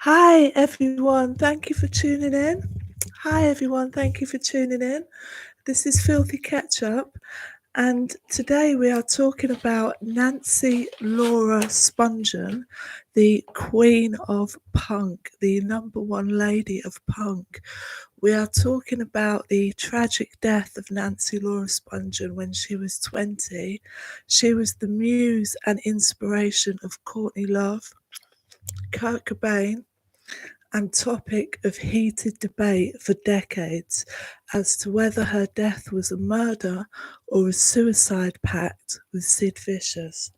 Hi, everyone. Thank you for tuning in. Hi, everyone. Thank you for tuning in. This is Filthy Ketchup, and today we are talking about Nancy Laura Spungen, the queen of punk, the number one lady of punk. We are talking about the tragic death of Nancy Laura Spungen when she was 20. She was the muse and inspiration of Courtney Love, Kurt Cobain, and topic of heated debate for decades as to whether her death was a murder or a suicide pact with Sid Vicious.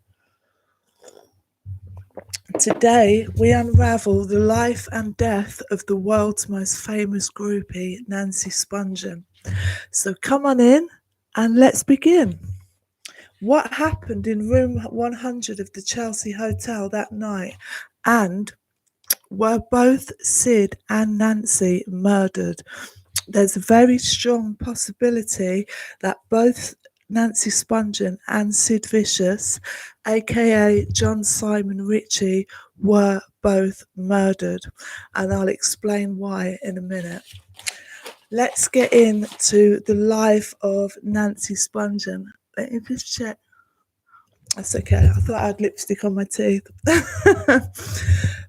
Today, we unravel the life and death of the world's most famous groupie, Nancy Spungen. So come on in and let's begin. What happened in room 100 of the Chelsea Hotel that night? And were both Sid and Nancy murdered? There's a very strong possibility that both Nancy Spungen and Sid Vicious, aka John Simon Ritchie, were both murdered, and I'll explain why in a minute. Let's get into the life of Nancy Spungen. Let me just check. That's okay. I thought I had lipstick on my teeth.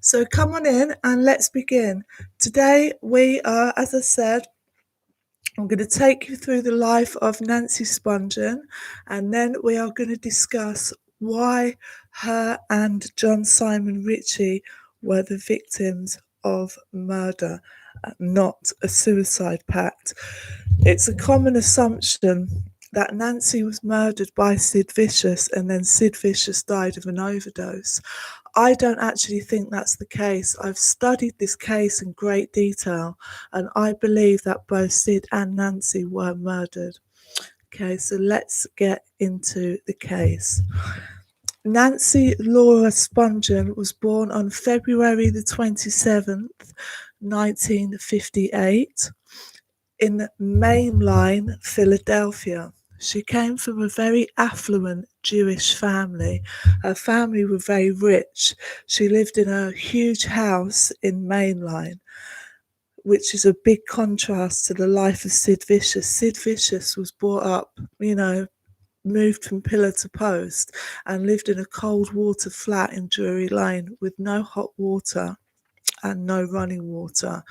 So come on in and let's begin. Today we are, as I said, I'm going to take you through the life of Nancy Spungen, and then we are going to discuss why her and John Simon Ritchie were the victims of murder, not a suicide pact. It's a common assumption that Nancy was murdered by Sid Vicious and then Sid Vicious died of an overdose. I don't actually think that's the case. I've studied this case in great detail, and I believe that both Sid and Nancy were murdered. Okay, so let's get into the case. Nancy Laura Spungen was born on February the 27th, 1958, in Mainline, Philadelphia. She came from a very affluent Jewish family. Her family were very rich. She lived in a huge house in Mainline, which is a big contrast to the life of Sid Vicious. Sid Vicious was brought up, moved from pillar to post and lived in a cold water flat in Drury Lane with no hot water and no running water.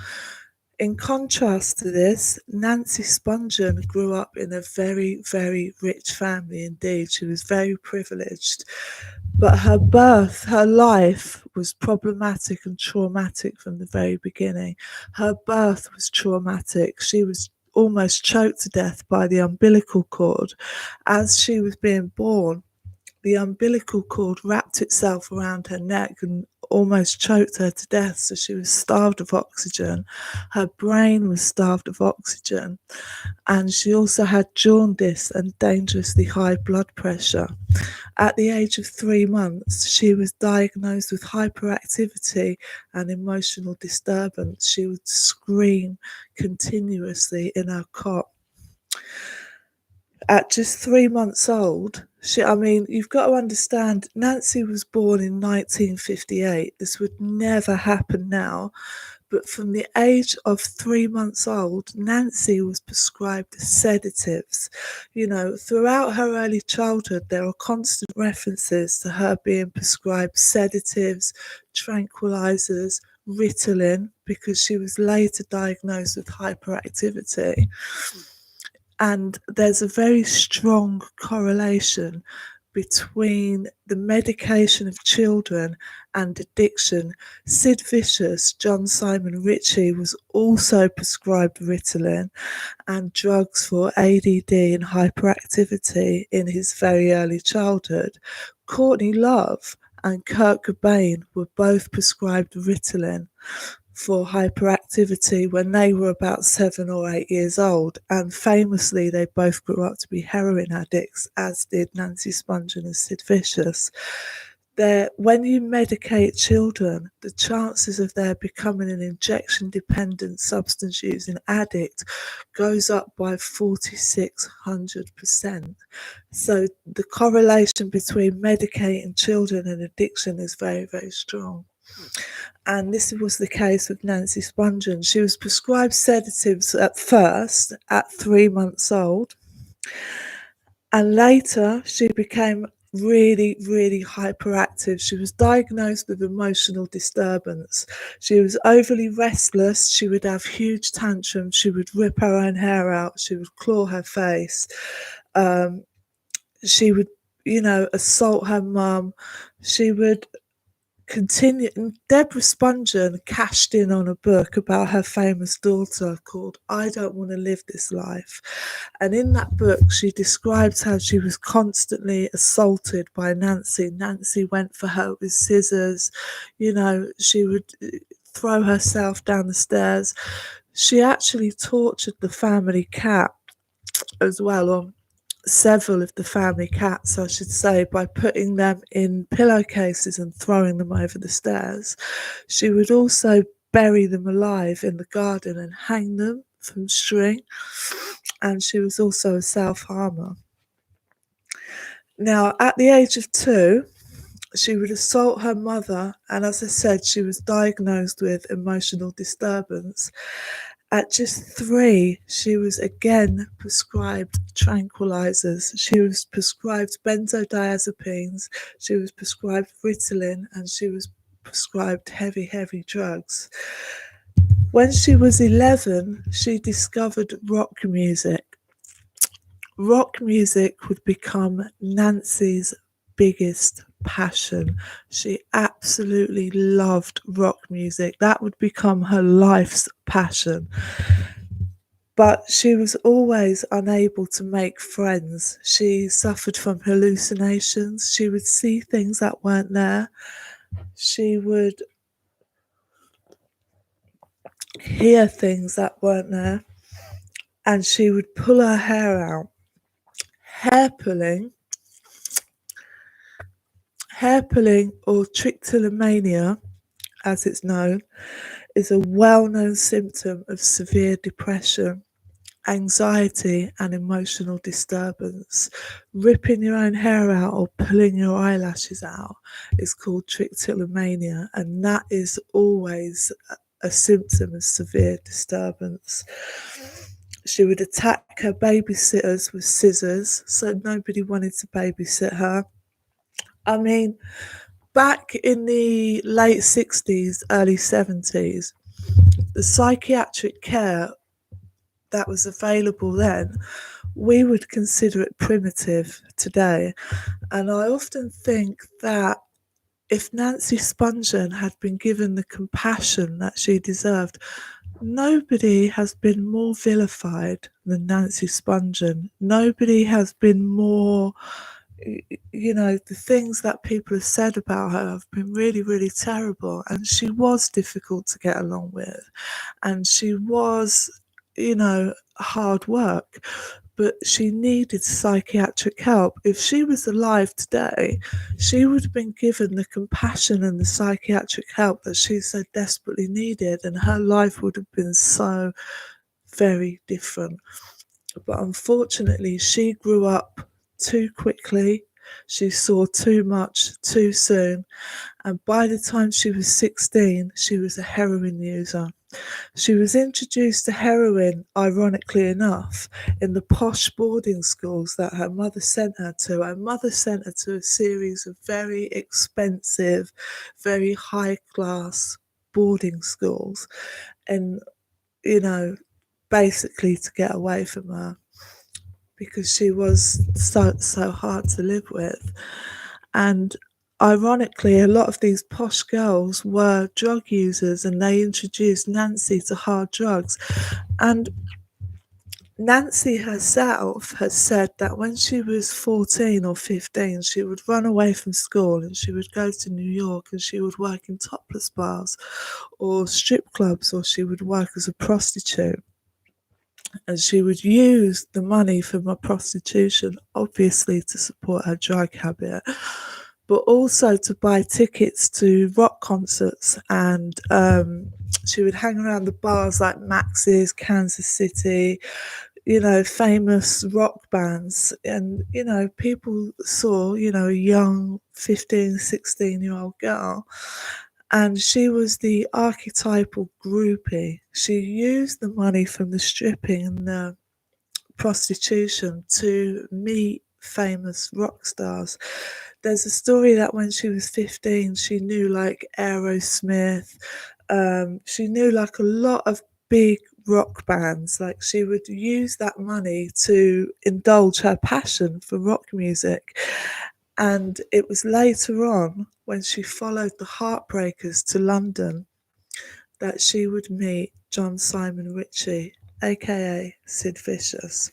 In contrast to this, Nancy Spungen grew up in a very, very rich family indeed. She was very privileged. But her birth, her life was problematic and traumatic from the very beginning. Her birth was traumatic. She was almost choked to death by the umbilical cord. As she was being born, the umbilical cord wrapped itself around her neck and almost choked her to death, so she was starved of oxygen. Her brain was starved of oxygen, and she also had jaundice and dangerously high blood pressure. At the age of 3 months, she was diagnosed with hyperactivity and emotional disturbance. She would scream continuously in her cot. At just 3 months old, you've got to understand, Nancy was born in 1958. This would never happen now. But from the age of 3 months old, Nancy was prescribed sedatives. Throughout her early childhood, there are constant references to her being prescribed sedatives, tranquilizers, Ritalin, because she was later diagnosed with hyperactivity. And there's a very strong correlation between the medication of children and addiction. Sid Vicious, John Simon Ritchie, was also prescribed Ritalin and drugs for ADD and hyperactivity in his very early childhood. Courtney Love and Kurt Cobain were both prescribed Ritalin for hyperactivity when they were about 7 or 8 years old, and famously they both grew up to be heroin addicts, as did Nancy Spungen and Sid Vicious. When you medicate children, the chances of their becoming an injection-dependent substance using addict goes up by 4,600%. So the correlation between medicating children and addiction is very, very strong. And this was the case with Nancy Spungen. She was prescribed sedatives at first at 3 months old, and later she became really, really hyperactive. She was diagnosed with emotional disturbance. She was overly restless. She would have huge tantrums. She would rip her own hair out. She would claw her face. She would, assault her mum. She would continue. And Deborah Spungen cashed in on a book about her famous daughter called I Don't Want to Live This Life. And in that book, she describes how she was constantly assaulted by Nancy. Nancy went for her with scissors. She would throw herself down the stairs. She actually tortured the family cat as well, or several of the family cats, I should say, by putting them in pillowcases and throwing them over the stairs. She would also bury them alive in the garden and hang them from string, and she was also a self-harmer. Now, at the age of 2, she would assault her mother, and as I said, she was diagnosed with emotional disturbance. At just 3, she was again prescribed tranquilizers. She was prescribed benzodiazepines, she was prescribed Ritalin, and she was prescribed heavy, heavy drugs. When she was 11, she discovered rock music. Rock music would become Nancy's biggest passion. She absolutely loved rock music. That would become her life's passion. But she was always unable to make friends. She suffered from hallucinations. She would see things that weren't there. She would hear things that weren't there. And she would pull her hair out. Hair pulling or trichotillomania, as it's known, is a well-known symptom of severe depression, anxiety and emotional disturbance. Ripping your own hair out or pulling your eyelashes out is called trichotillomania, and that is always a symptom of severe disturbance. She would attack her babysitters with scissors, so nobody wanted to babysit her. I mean, back in the late 60s, early 70s, the psychiatric care that was available then, we would consider it primitive today. And I often think that if Nancy Spungen had been given the compassion that she deserved, nobody has been more vilified than Nancy Spungen. Nobody has been more, the things that people have said about her have been really, really terrible. And she was difficult to get along with. And she was, hard work. But she needed psychiatric help. If she was alive today, she would have been given the compassion and the psychiatric help that she so desperately needed, and her life would have been so very different. But unfortunately, she grew up too quickly. She saw too much too soon. And by the time she was 16, she was a heroin user. She was introduced to heroin, ironically enough, in the posh boarding schools that her mother sent her to. Her mother sent her to a series of very expensive, very high-class boarding schools, and, basically to get away from her, because she was so hard to live with. And ironically, a lot of these posh girls were drug users, and they introduced Nancy to hard drugs. And Nancy herself has said that when she was 14 or 15, she would run away from school and she would go to New York, and she would work in topless bars or strip clubs, or she would work as a prostitute. And she would use the money from her prostitution, obviously, to support her drug habit, but also to buy tickets to rock concerts. And she would hang around the bars like Max's, Kansas City, famous rock bands. And, people saw, a young 15, 16-year-old girl, and she was the archetypal groupie. She used the money from the stripping and the prostitution to meet famous rock stars. There's a story that when she was 15, she knew like Aerosmith, she knew like a lot of big rock bands. Like she would use that money to indulge her passion for rock music. And it was later on when she followed the Heartbreakers to London that she would meet John Simon Ritchie, aka Sid Vicious.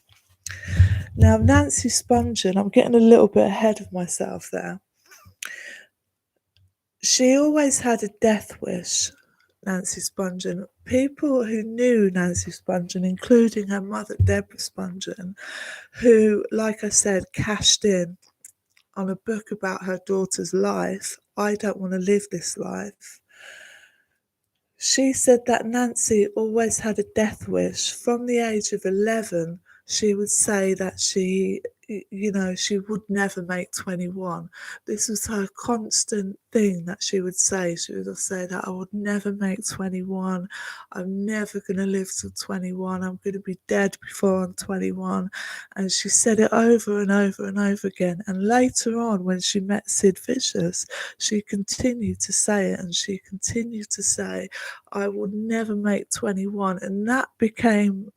Now, Nancy Spungen, I'm getting a little bit ahead of myself there. She always had a death wish, Nancy Spungen. People who knew Nancy Spungen, including her mother, Deborah Spungen, who, like I said, cashed in on a book about her daughter's life, I Don't Want to Live This Life. She said that Nancy always had a death wish. From the age of 11, she would say that she would never make 21. This was her constant thing that she would say. She would say that I would never make 21. I'm never going to live till 21. I'm going to be dead before I'm 21. And she said it over and over and over again. And later on, when she met Sid Vicious, she continued to say it, and she continued to say, I would never make 21. And that became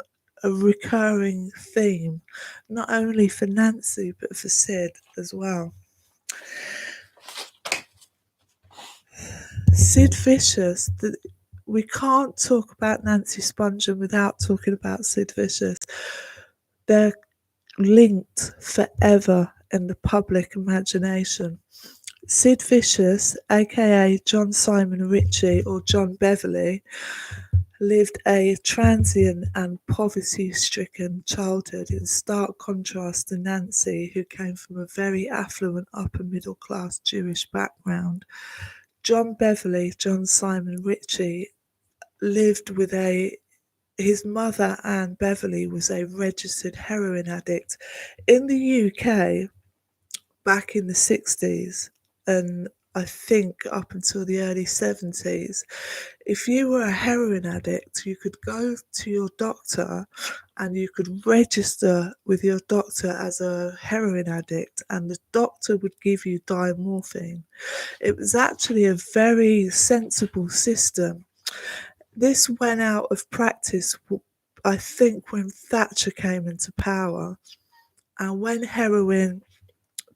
a recurring theme, not only for Nancy, but for Sid as well. Sid Vicious, we can't talk about Nancy Spungen without talking about Sid Vicious. They're linked forever in the public imagination. Sid Vicious, aka John Simon Ritchie or John Beverley, lived a transient and poverty-stricken childhood in stark contrast to Nancy, who came from a very affluent upper-middle-class Jewish background. John Beverley, John Simon Ritchie, lived with his mother, Anne Beverley, was a registered heroin addict. In the UK, back in the 60s, and I think up until the early 70s, if you were a heroin addict, you could go to your doctor and you could register with your doctor as a heroin addict, and the doctor would give you diamorphine. It was actually a very sensible system. This went out of practice, I think, when Thatcher came into power, and when heroin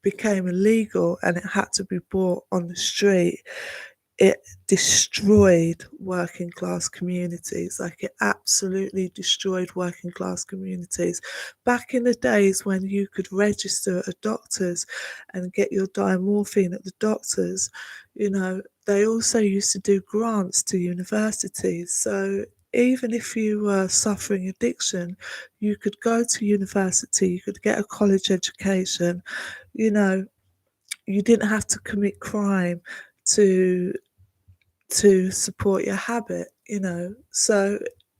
became illegal and it had to be bought on the street, it destroyed working class communities. Like, it absolutely destroyed working class communities. Back in the days when you could register at doctors and get your diamorphine at the doctors, they also used to do grants to universities. So even if you were suffering addiction, you could go to university, you could get a college education. You didn't have to commit crime to support your habit. So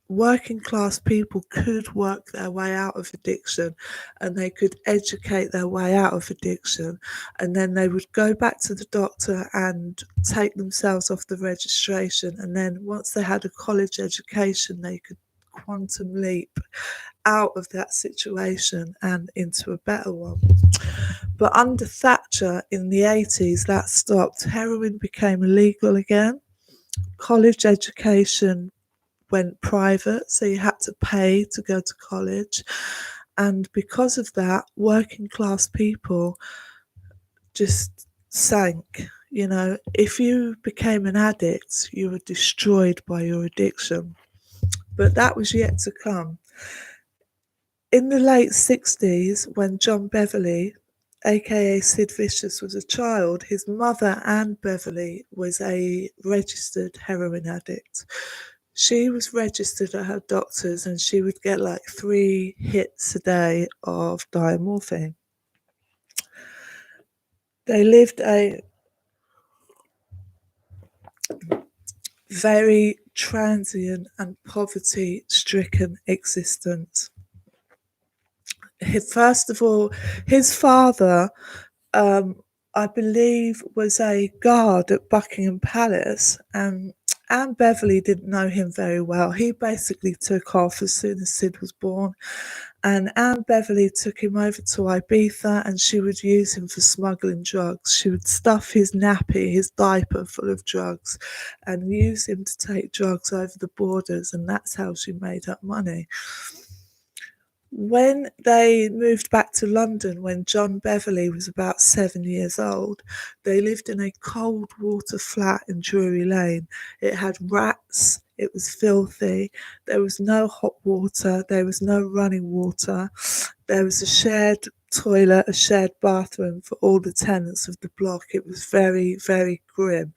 working class people could work their way out of addiction, and they could educate their way out of addiction, and then they would go back to the doctor and take themselves off the registration, and then once they had a college education, they could quantum leap out of that situation and into a better one. But under Thatcher in the 80s, that stopped. Heroin became illegal again. College education went private, so you had to pay to go to college. And because of that, working class people just sank. If you became an addict, you were destroyed by your addiction. But that was yet to come. In the late 60s, when John Beverley, aka Sid Vicious, was a child, his mother, Anne Beverley, was a registered heroin addict. She was registered at her doctor's, and she would get like 3 hits a day of diamorphine. They lived a very transient and poverty-stricken existence. First of all, his father I believe, was a guard at Buckingham Palace. Anne Beverley didn't know him very well. He basically took off as soon as Sid was born, and Anne Beverley took him over to Ibiza, and she would use him for smuggling drugs. She would stuff his nappy, his diaper, full of drugs, and use him to take drugs over the borders, and that's how she made up money. When they moved back to London, when John Beverley was about 7 years old, they lived in a cold water flat in Drury Lane. It had rats, it was filthy, there was no hot water, there was no running water, there was a shared toilet, a shared bathroom for all the tenants of the block. It was very, very grim.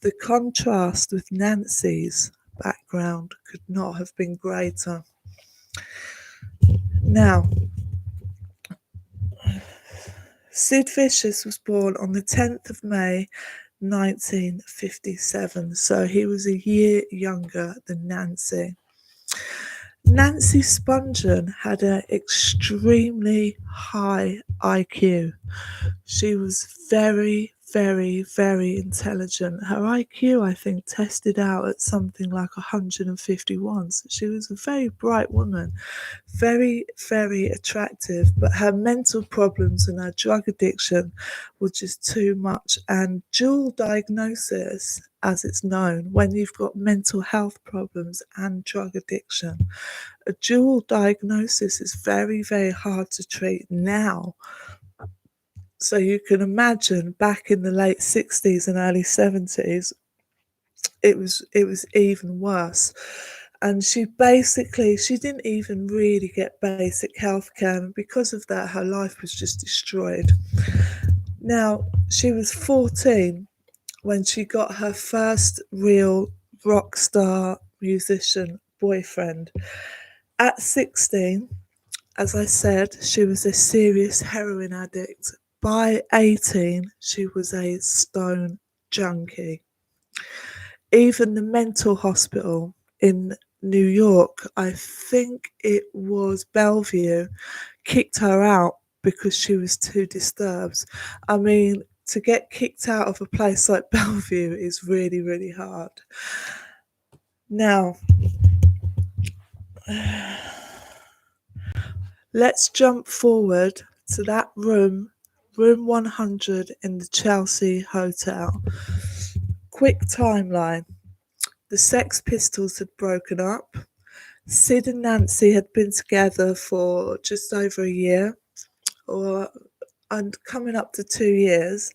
The contrast with Nancy's background could not have been greater. Now, Sid Vicious was born on the 10th of May 1957, so he was a year younger than Nancy. Nancy Spungen had an extremely high IQ. She was very, very, very intelligent. Her IQ, I think, tested out at something like 151. So she was a very bright woman, very, very attractive, but her mental problems and her drug addiction were just too much. And dual diagnosis, as it's known, when you've got mental health problems and drug addiction, a dual diagnosis is very, very hard to treat now. So you can imagine back in the late 60s and early 70s, it was even worse. And she didn't even really get basic health care, and because of that her life was just destroyed. Now, she was 14 when she got her first real rock star musician boyfriend. At 16, as I said, she was a serious heroin addict. By 18, she was a stone junkie. Even the mental hospital in New York, I think it was Bellevue, kicked her out because she was too disturbed. I mean, to get kicked out of a place like Bellevue is really, really hard. Now, let's jump forward to that room 100 in the Chelsea Hotel. Quick timeline. The Sex Pistols had broken up. Sid and Nancy had been together for just over a year, and coming up to 2 years.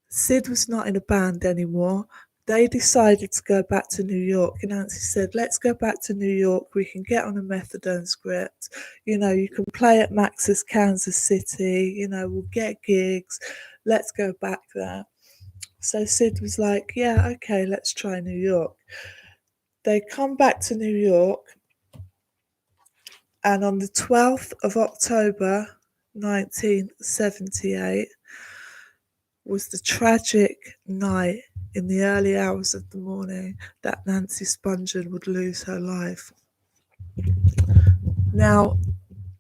Sid was not in a band anymore. They decided to go back to New York, and Nancy said, let's go back to New York. We can get on a methadone script. You know, you can play at Max's Kansas City. You know, we'll get gigs. Let's go back there. So Sid was like, yeah, okay, let's try New York. They come back to New York, and on the 12th of October 1978 was the tragic night in the early hours of the morning that Nancy Spungen would lose her life. Now,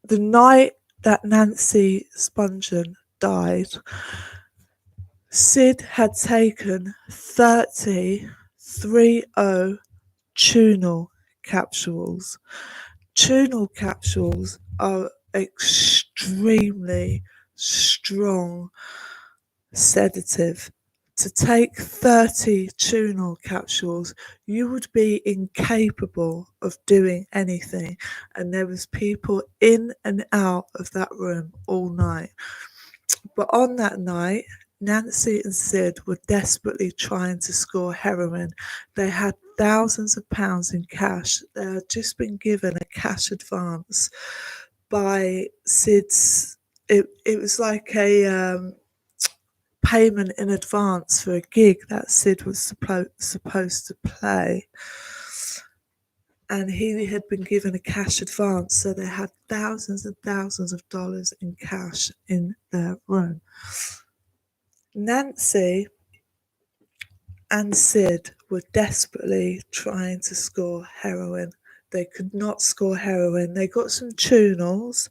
the night that Nancy Spungen died, Sid had taken 30 Tunal capsules. Tunal capsules are extremely strong sedative. To take 30 Tunal capsules, you would be incapable of doing anything, and there was people in and out of that room all night. But on that night, Nancy and Sid were desperately trying to score heroin. They had thousands of pounds in cash. They had just been given a cash advance by Sid's. It was like a payment in advance for a gig that Sid was supposed to play. And he had been given a cash advance, so they had thousands and thousands of dollars in cash in their room. Nancy and Sid were desperately trying to score heroin. They could not score heroin. They got some tunals.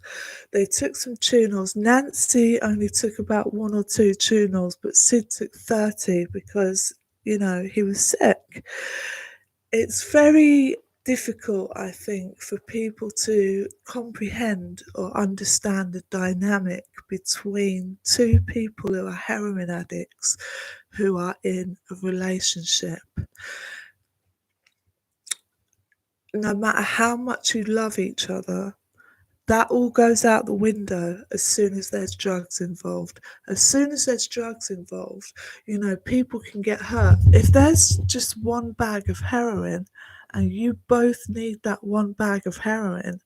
They took some tunals. Nancy only took about 1 or 2 tunals, but Sid took 30 because, he was sick. It's very difficult, I think, for people to comprehend or understand the dynamic between two people who are heroin addicts who are in a relationship. No matter how much you love each other, that all goes out the window as soon as there's drugs involved. As soon as there's drugs involved, people can get hurt. If there's just one bag of heroin and you both need that one bag of heroin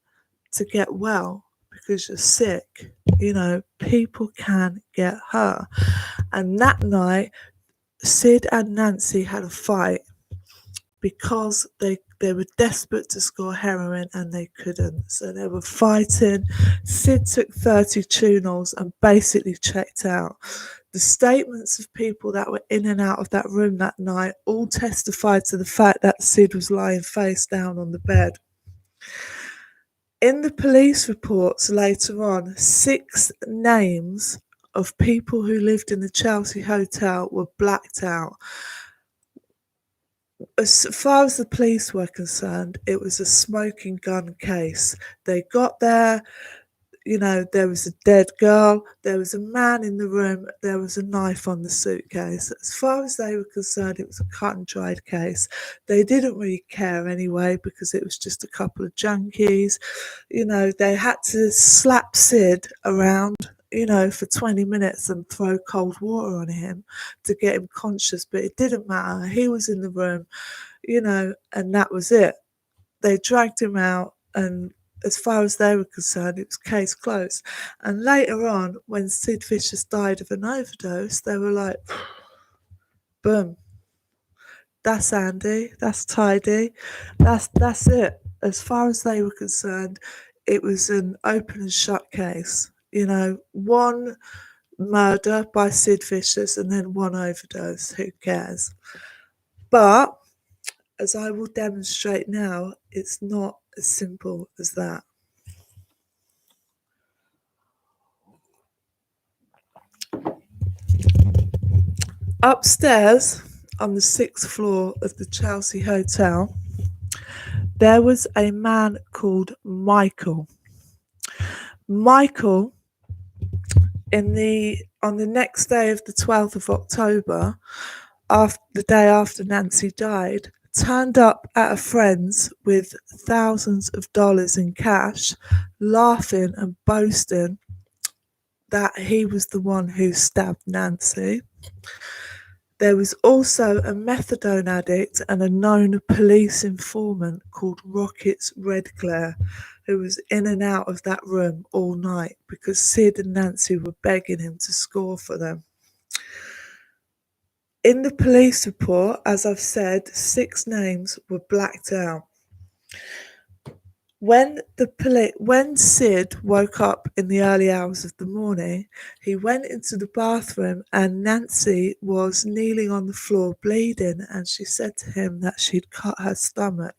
to get well because you're sick, people can get hurt. And that night, Sid and Nancy had a fight because they were desperate to score heroin and they couldn't. So they were fighting. Sid took 30 tunals and basically checked out. The statements of people that were in and out of that room that night all testified to the fact that Sid was lying face down on the bed. In the police reports later on, 6 names of people who lived in the Chelsea hotel were blacked out. As far as the police were concerned, it was a smoking gun case. They got there, there was a dead girl, there was a man in the room, there was a knife on the suitcase. As far as they were concerned, it was a cut and dried case. They didn't really care anyway because it was just a couple of junkies. They had to slap Sid around, for 20 minutes and throw cold water on him to get him conscious, but it didn't matter. He was in the room, and that was it. They dragged him out, and as far as they were concerned, it was case closed. And later on, when Sid Vicious died of an overdose, they were like, boom, that's Andy, that's tidy, that's it. As far as they were concerned, it was an open and shut case. One murder by Sid Vicious and then one overdose. Who cares? But as I will demonstrate now, it's not as simple as that. Upstairs on the 6th floor of the Chelsea Hotel, there was a man called Michael. Michael, on the next day of the 12th of October, the day after Nancy died, turned up at a friend's with thousands of dollars in cash, laughing and boasting that he was the one who stabbed Nancy. There was also a methadone addict and a known police informant called Rockets Redclare, who was in and out of that room all night because Sid and Nancy were begging him to score for them. In the police report, as I've said, 6 names were blacked out. When Sid woke up in the early hours of the morning, he went into the bathroom and Nancy was kneeling on the floor bleeding, and she said to him that she'd cut her stomach.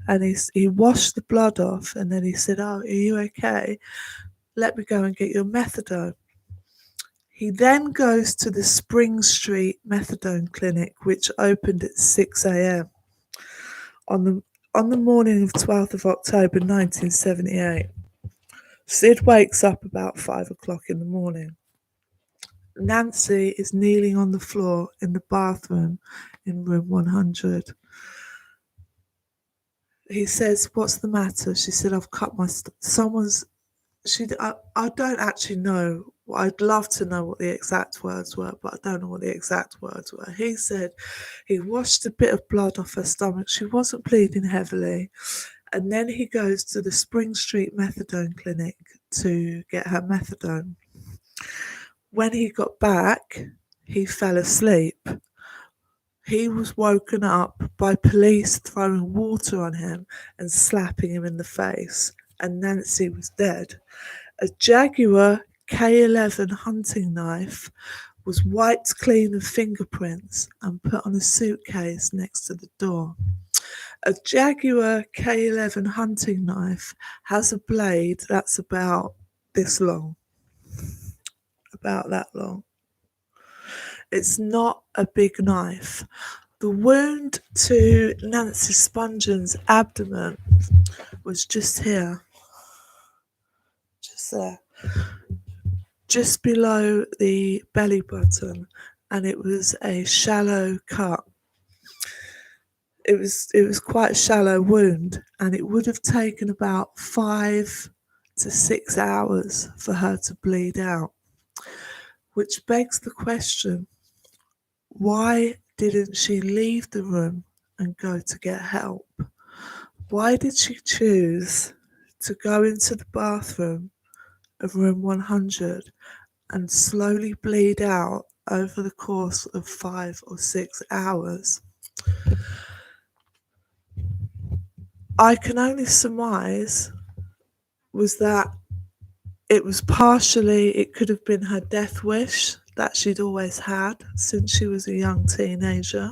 And he washed the blood off, and then he said, "Oh, are you okay? Let me go and get your methadone." He then goes to the Spring Street methadone clinic, which opened at 6 a.m. on the morning of 12th of October 1978. Sid wakes up about 5 o'clock in the morning. Nancy is kneeling on the floor in the bathroom in room 100. He says, "What's the matter?" She said, "I've cut my I don't actually know. I'd love to know what the exact words were, but I don't know what the exact words were. He said he washed a bit of blood off her stomach. She wasn't bleeding heavily. And then he goes to the Spring Street methadone clinic to get her methadone. When he got back, he fell asleep. He was woken up by police throwing water on him and slapping him in the face, and Nancy was dead. A Jaguar K11 hunting knife was wiped clean of fingerprints and put on a suitcase next to the door. A Jaguar K11 hunting knife has a blade that's about this long, about that long. It's not a big knife. The wound to Nancy Spungen's abdomen was just here, just there, just below the belly button, and it was a shallow cut. It was quite a shallow wound, and it would have taken about 5 to 6 hours for her to bleed out, which begs the question, why didn't she leave the room and go to get help? Why did she choose to go into the bathroom of room 100 and slowly bleed out over the course of 5 or 6 hours? I can only surmise was that it could have been her death wish that she'd always had since she was a young teenager.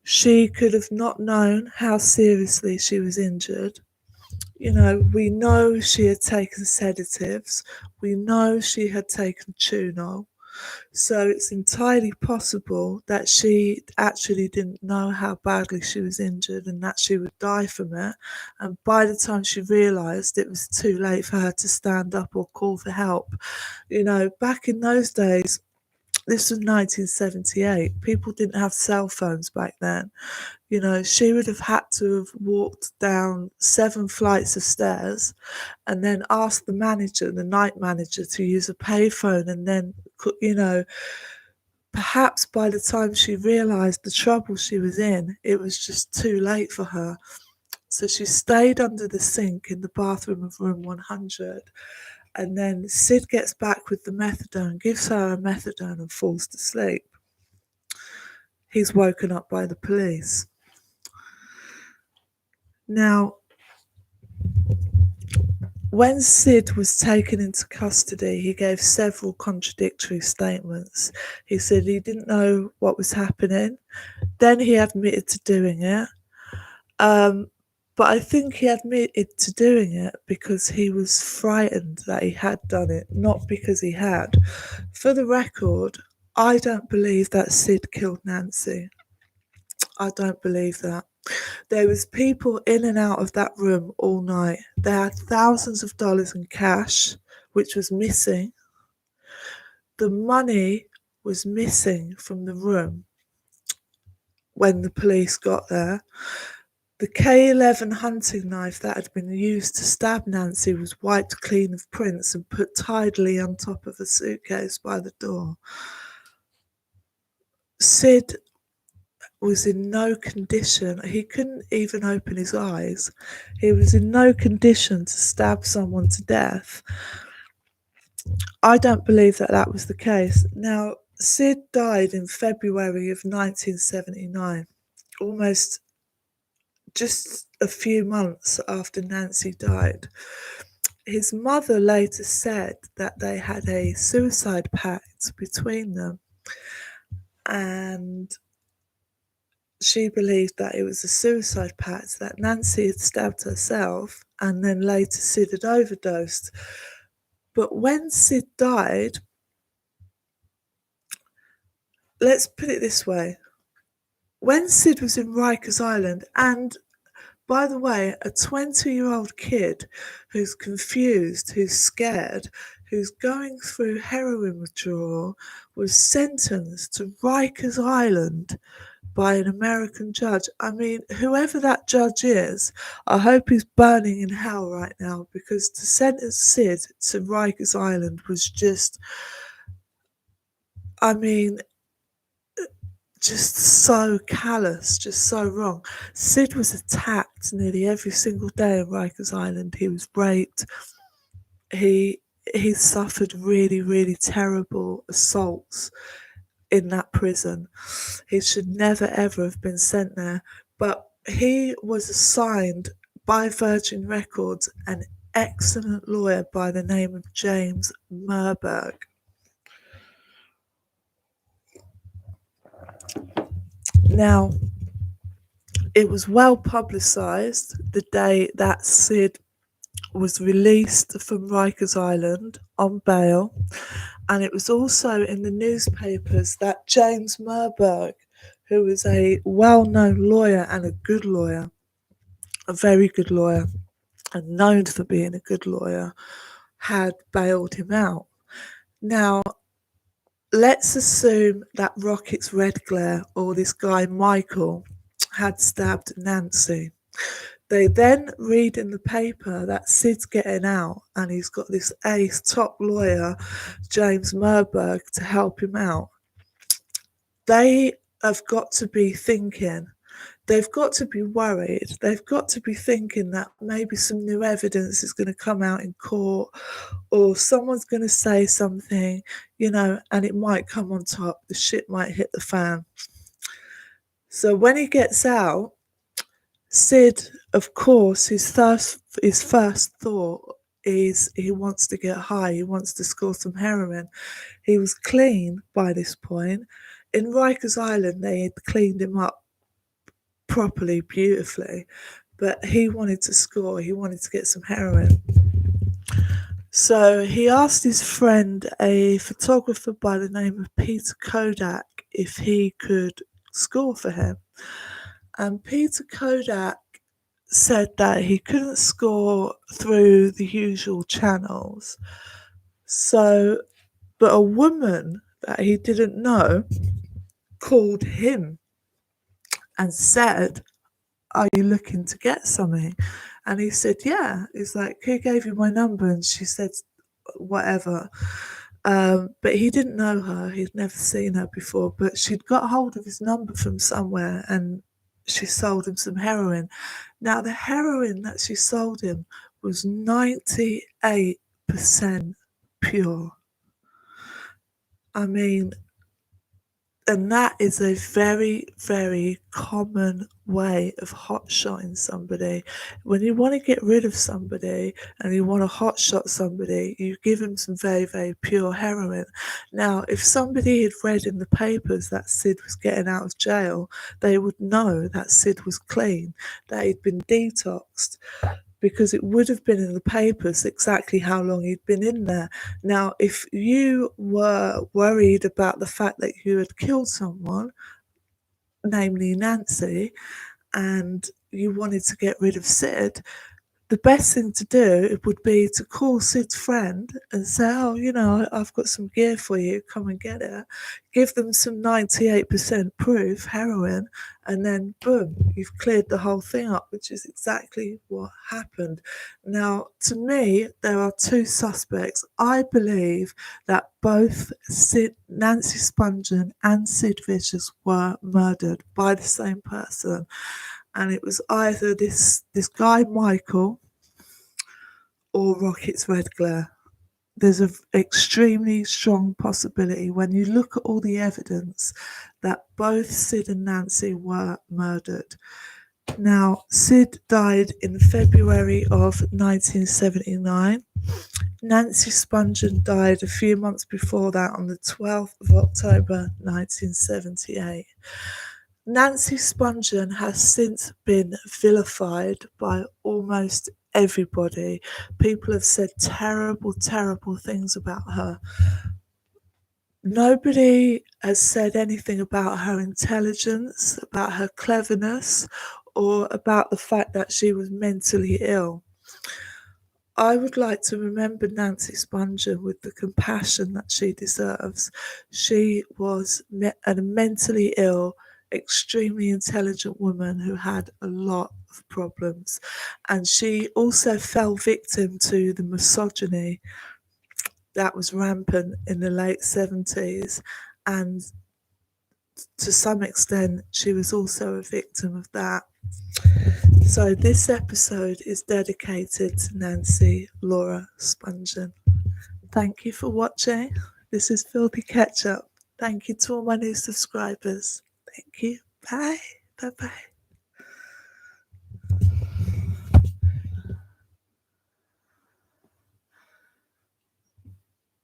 She could have not known how seriously she was injured. We know she had taken sedatives. We know she had taken Tunol. So it's entirely possible that she actually didn't know how badly she was injured and that she would die from it. And by the time she realised, it was too late for her to stand up or call for help. Back in those days, this was 1978. People didn't have cell phones back then. She would have had to have walked down 7 flights of stairs and then asked the night manager, to use a payphone. And then, perhaps by the time she realised the trouble she was in, it was just too late for her. So she stayed under the sink in the bathroom of room 100. And then Sid gets back with the methadone, gives her a methadone and falls to sleep. He's woken up by the police. Now, when Sid was taken into custody, he gave several contradictory statements. He said he didn't know what was happening. Then he admitted to doing it. But I think he admitted to doing it because he was frightened that he had done it, not because he had. For the record, I don't believe that Sid killed Nancy. I don't believe that. There was people in and out of that room all night. They had thousands of dollars in cash, which was missing. The money was missing from the room when the police got there. The K11 hunting knife that had been used to stab Nancy was wiped clean of prints and put tidily on top of a suitcase by the door. Sid was in no condition. He couldn't even open his eyes. He was in no condition to stab someone to death. I don't believe that that was the case. Now, Sid died in February of 1979, almost just a few months after Nancy died. His mother later said that they had a suicide pact between them, and she believed that it was a suicide pact, that Nancy had stabbed herself and then later Sid had overdosed. But when Sid died, let's put it this way. When Sid was in Rikers Island, and by the way, a 20-year-old kid who's confused, who's scared, who's going through heroin withdrawal, was sentenced to Rikers Island by an American judge. I mean, whoever that judge is, I hope he's burning in hell right now, because to sentence Sid to Rikers Island was just, just so callous, just so wrong. Sid was attacked nearly every single day in Rikers Island. He was raped. He suffered really, really terrible assaults in that prison. He should never ever have been sent there. But he was assigned by Virgin Records an excellent lawyer by the name of James Merberg. Now, it was well publicised the day that Sid was released from Rikers Island on bail, and it was also in the newspapers that James Merberg, who was a well-known lawyer and a good lawyer, a very good lawyer, and known for being a good lawyer, had bailed him out. Now, let's assume that Rocket's Red Glare, or this guy Michael, had stabbed Nancy. They then read in the paper that Sid's getting out and he's got this ace top lawyer, James Merberg, to help him out. They have got to be thinking, they've got to be worried, they've got to be thinking that maybe some new evidence is going to come out in court, or someone's going to say something, and it might come on top, the shit might hit the fan. So when he gets out, Sid, of course, his first thought is he wants to get high, he wants to score some heroin. He was clean by this point. In Rikers Island, they had cleaned him up properly, beautifully, but he wanted to score, he wanted to get some heroin. So he asked his friend, a photographer by the name of Peter Kodak, if he could score for him. And Peter Kodak said that he couldn't score through the usual channels. But a woman that he didn't know called him and said, "Are you looking to get something?" And he said, "Yeah." He's like, "Who gave you my number?" And she said, "Whatever." But he didn't know her. He'd never seen her before. But she'd got hold of his number from somewhere and she sold him some heroin. Now, the heroin that she sold him was 98% pure. I mean, and that is a very, very common way of hotshotting somebody. When you want to get rid of somebody and you want to hotshot somebody, you give them some very, very pure heroin. Now, if somebody had read in the papers that Sid was getting out of jail, they would know that Sid was clean, that he'd been detoxed, because it would have been in the papers exactly how long he'd been in there. Now, if you were worried about the fact that you had killed someone, namely Nancy, and you wanted to get rid of Sid, the best thing to do would be to call Sid's friend and say, "Oh, I've got some gear for you, come and get it." Give them some 98% proof heroin, and then boom, you've cleared the whole thing up, which is exactly what happened. Now, to me, there are two suspects. I believe that both Nancy Spungen and Sid Vicious were murdered by the same person. And it was either this guy Michael or Rocket's Red Glare. There's an extremely strong possibility, when you look at all the evidence, that both Sid and Nancy were murdered. Now, Sid died in February of 1979. Nancy Spungen died a few months before that, on the 12th of October 1978. Nancy Spungen has since been vilified by almost everybody. People have said terrible, terrible things about her. Nobody has said anything about her intelligence, about her cleverness, or about the fact that she was mentally ill. I would like to remember Nancy Spungen with the compassion that she deserves. She was a mentally ill, extremely intelligent woman who had a lot of problems, and she also fell victim to the misogyny that was rampant in the late 70s, and to some extent she was also a victim of that. So this episode is dedicated to Nancy Laura Spungen. Thank you for watching. This is Filthy Ketchup. Thank you to all my new subscribers. Thank you. Bye. Bye-bye.